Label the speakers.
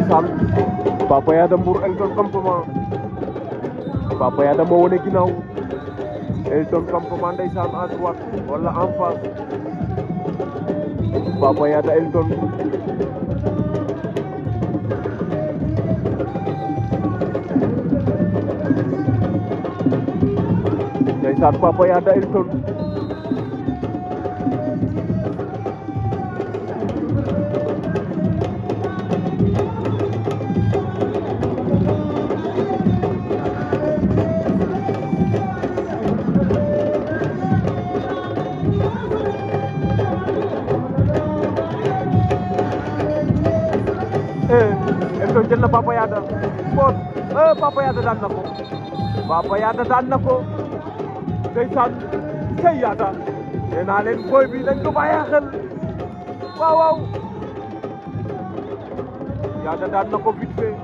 Speaker 1: ndeysaan Papa Yada Mbour Elton campement Papa Yada moo wone ginnaaw Elton campement ndeysaan à droite wala en face Papa Yada Elton ndeysaan Papa Yada Elton Elton jël na Papa Yada bon Papa Yada daan na ko Papa Yada daan na ko ndeysaan cey Yada nee naa leen boy bi dañ ko bàyyi xel waaw waaw Yada daan na ko vite fait